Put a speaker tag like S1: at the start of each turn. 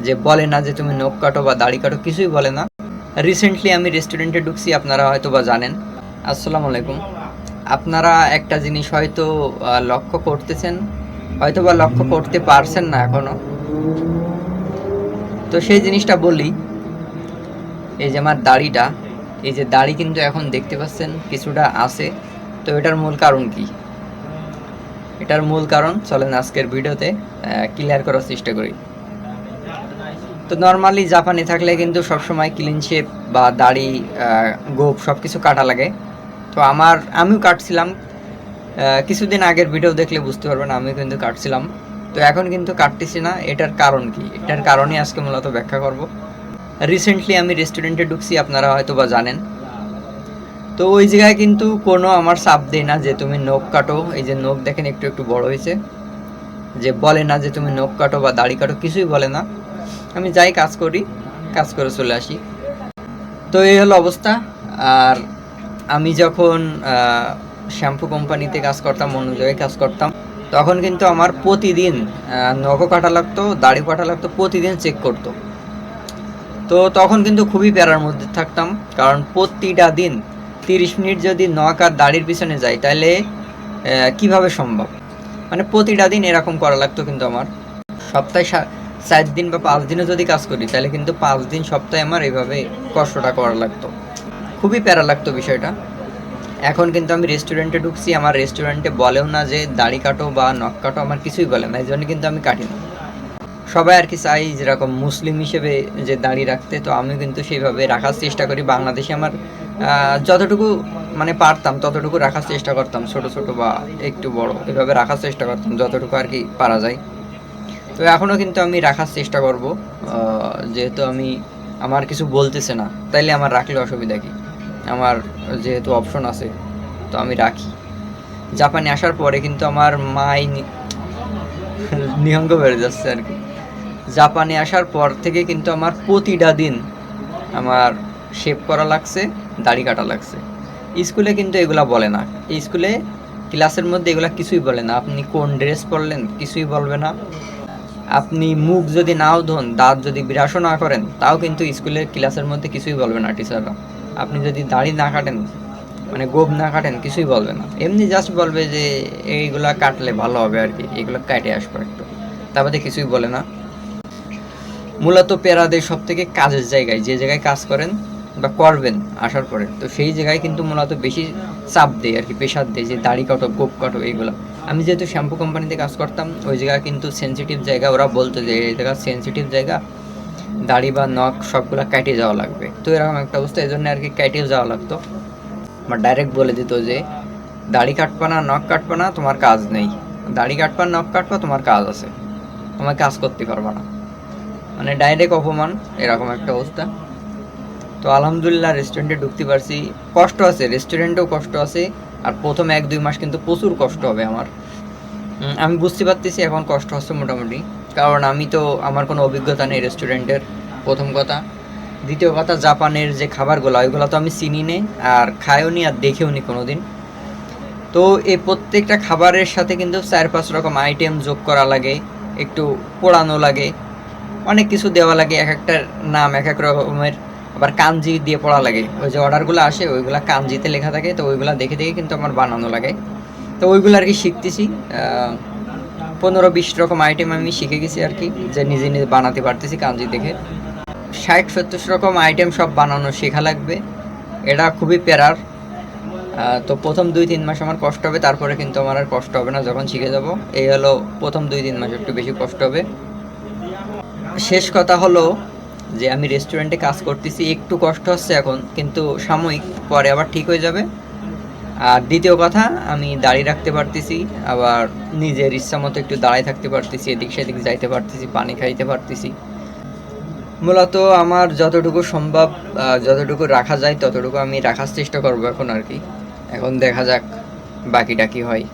S1: যে বলে না যে তুমি নখ কাটো বা দাড়ি কাটো, কিছুই বলে না। রিসেন্টলি আমি রেস্টুরেন্টে ঢুকছি, আপনারা হয়তো বা জানেন। আসসালামু আলাইকুম। আপনারা একটা জিনিস হয়তো লক্ষ্য করতেছেন, হয়তো বা লক্ষ্য করতে পারছেন না এখনো। তো সেই জিনিসটা বলি, এই যে আমার দাড়িটা, এই যে দাড়ি কিন্তু এখন দেখতে পাচ্ছেন কিছুটা আছে। তো এটার মূল কারণ কি? এটার মূল কারণ চলেন আজকের ভিডিওতে ক্লিয়ার করার চেষ্টা করি। তো নর্মালি জাপানে থাকলে কিন্তু সবসময় ক্লিন শেপ বা দাড়ি, গোঁফ সব কিছু কাটা লাগে। তো আমিও কাটছিলাম। কিছুদিন আগের ভিডিও দেখলে বুঝতে পারবেন আমিও কিন্তু কাটছিলাম। তো এখন কিন্তু কাটতেছি না। এটার কারণ কি? এটার কারণই আজকে মূলত ব্যাখ্যা করব। রিসেন্টলি আমি রেস্টুরেন্টে ঢুকছি, আপনারা হয়তো বা জানেন। তো ওই জায়গায় কিন্তু কোনো আমার চাপ দেয় না যে তুমি নখ কাটো। এই যে নখ দেখেন একটু একটু বড় হয়েছে। যে বলে না যে তুমি নখ কাটো বা দাড়ি কাটো, কিছুই বলে না। আমি যাই কাজ করি, কাজ করে চলে আসি। তো এই হলো অবস্থা। আর আমি যখন শ্যাম্পু কোম্পানিতে কাজ করতাম, অন্য জায়গায় কাজ করতাম, তখন কিন্তু আমার প্রতিদিন নখও কাটা লাগতো, দাড়ি কাটা লাগতো, প্রতিদিন চেক করতো। তো তখন কিন্তু খুবই প্যারার মধ্যে থাকতাম, কারণ প্রতিটা দিন 30 মিনিট যদি নখ আর দাড়ির পিছনে যাই তাহলে কিভাবে সম্ভব? মানে প্রতিটা দিন এরকম করা লাগতো কিন্তু আমার। সপ্তাহে 4 দিন বা 5 দিনও যদি কাজ করি তাহলে কিন্তু 5 দিন সপ্তাহে আমার এইভাবে কষ্টটা করা লাগতো। খুবই প্যারা লাগতো বিষয়টা। এখন কিন্তু আমি রেস্টুরেন্টে ঢুকছি, আমার রেস্টুরেন্টে বলেও না যে দাড়ি কাটো বা নখ কাটো, আমার কিছুই বলে না। এই জন্য কিন্তু আমি কাটি না। সবাই আর কি চাই যেরকম মুসলিম হিসেবে যে দাড়ি রাখতে, তো আমিও কিন্তু সেইভাবে রাখার চেষ্টা করি। বাংলাদেশে আমার যতটুকু মানে পারতাম ততটুকু রাখার চেষ্টা করতাম, ছোট ছোট বা একটু বড় এভাবে রাখার চেষ্টা করতাম যতটুকু আর কি পারা যায়। তো এখনও কিন্তু আমি রাখার চেষ্টা করব, যেহেতু আমার কিছু বলতেছে না, তাইলে আমার রাখলে অসুবিধা কি? আমার যেহেতু অপশন আছে, তো আমি রাখি। জাপানে আসার পরে কিন্তু আমার নিহঙ্গ বেড়ে যাচ্ছে আর কি। জাপানে আসার পর থেকে কিন্তু আমার প্রতিটা দিন আমার শেভ করা লাগছে, দাড়ি কাটা লাগছে। স্কুলে কিন্তু এগুলা বলে না। স্কুলে ক্লাসের মধ্যে এগুলা কিছুই বলে না। আপনি কোন ড্রেস পরলেন কিছুই বলবে না। আপনি মুখ যদি নাও ধোন, দাঁত যদি ব্রাশও না করেন, তাও কিন্তু স্কুলের ক্লাসের মধ্যে কিছুই বলবে না টিচাররা। আপনি যদি দাড়ি না কাটেন, মানে গোঁফ না কাটেন, কিছুই বলবে না। এমনি জাস্ট বলবে যে এইগুলা কাটলে ভালো হবে আর কি, এগুলো কাটে আসবো একটু। তারপরে কিছুই বলে না। মূলত প্যারাদের সব থেকে কাজের জায়গায়, যে জায়গায় কাজ করেন বা করবেন আসার পরে, তো সেই জায়গায় কিন্তু মূলত বেশি চাপ দেয় আর কি, প্রেশার দেয় যে দাড়ি কাটো, গোঁফ কাটো, এইগুলো। আমি যেহেতু শ্যাম্পু কোম্পানিতে কাজ করতাম, ওই জায়গায় কিন্তু সেন্সিটিভ জায়গা, ওরা বলতো যে এই জায়গা সেন্সিটিভ জায়গা, দাড়ি বা নখ সবগুলো কাটিয়ে যাওয়া লাগবে। তো এরকম একটা অবস্থা, এই জন্য আর কি কাটিয়ে যাওয়া লাগতো। আমার ডাইরেক্ট বলে দিত যে দাড়ি কাটবা না, নখ কাটবা না, তোমার কাজ নেই। দাড়ি কাটবা, নখ কাটবা, তোমার কাজ আছে, তোমার কাজ করতে পারবা না। মানে ডাইরেক্ট অপমান, এরকম একটা অবস্থা। তো আলহামদুলিল্লাহ রেস্টুরেন্টে ঢুকতে পারছি। কষ্ট আছে, রেস্টুরেন্টেও কষ্ট আছে। আর প্রথম 1-2 মাস কিন্তু প্রচুর কষ্ট হবে আমার। আমি বুঝতে পারতেছি এখন কষ্ট হচ্ছে মোটামুটি, কারণ আমার কোনো অভিজ্ঞতা নেই রেস্টুরেন্টের, প্রথম কথা। দ্বিতীয় কথা, জাপানের যে খাবারগুলো ওইগুলো তো আমি চিনি নে, আর খাইও নি, আর দেখেও নি কোনো দিন। তো এই প্রত্যেকটা খাবারের সাথে কিন্তু 4-5 রকম আইটেম যোগ করা লাগে, একটু পোড়ানো লাগে, অনেক কিছু দেওয়া লাগে, এক একটার নাম এক এক রকমের। আবার কাঞ্জি দিয়ে পড়া লাগে, ওই যে অর্ডারগুলো আসে ওইগুলা কাঞ্জিতে লেখা থাকে, তো ওইগুলা দেখে দেখে কিন্তু আমার বানানো লাগে। তো ওইগুলো আর কি শিখতেছি। 15-20 রকম আইটেম আমি শিখে গেছি আর কি, যে নিজে নিজে বানাতে পারতেছি কাঞ্জি দেখে। 60-70 রকম আইটেম সব বানানো শেখা লাগবে, এটা খুবই প্যারার। তো প্রথম 2-3 মাস আমার কষ্ট হবে, তারপরে কিন্তু আমার আর কষ্ট হবে না যখন শিখে যাব। এই হলো প্রথম 2-3 মাস একটু বেশি কষ্ট হবে। শেষ কথা হলো যে আমি রেস্টুরেন্টে কাজ করতেছি, একটু কষ্ট হচ্ছে এখন, কিন্তু সাময়িক, পরে আবার ঠিক হয়ে যাবে। আর দ্বিতীয় কথা, আমি দাড়ি রাখতে পারতেছি, আবার নিজের ইচ্ছা মতো একটু দাঁড়ায় থাকতে পারতেছি, এদিক সেদিক যাইতে পারতেছি, পানি খাইতে পারতেছি। মূলত আমার যতটুকু সম্ভব, যতটুকু রাখা যায় ততটুকু আমি রাখার চেষ্টা করবো এখন আর কি। এখন দেখা যাক বাকিটা কি হয়।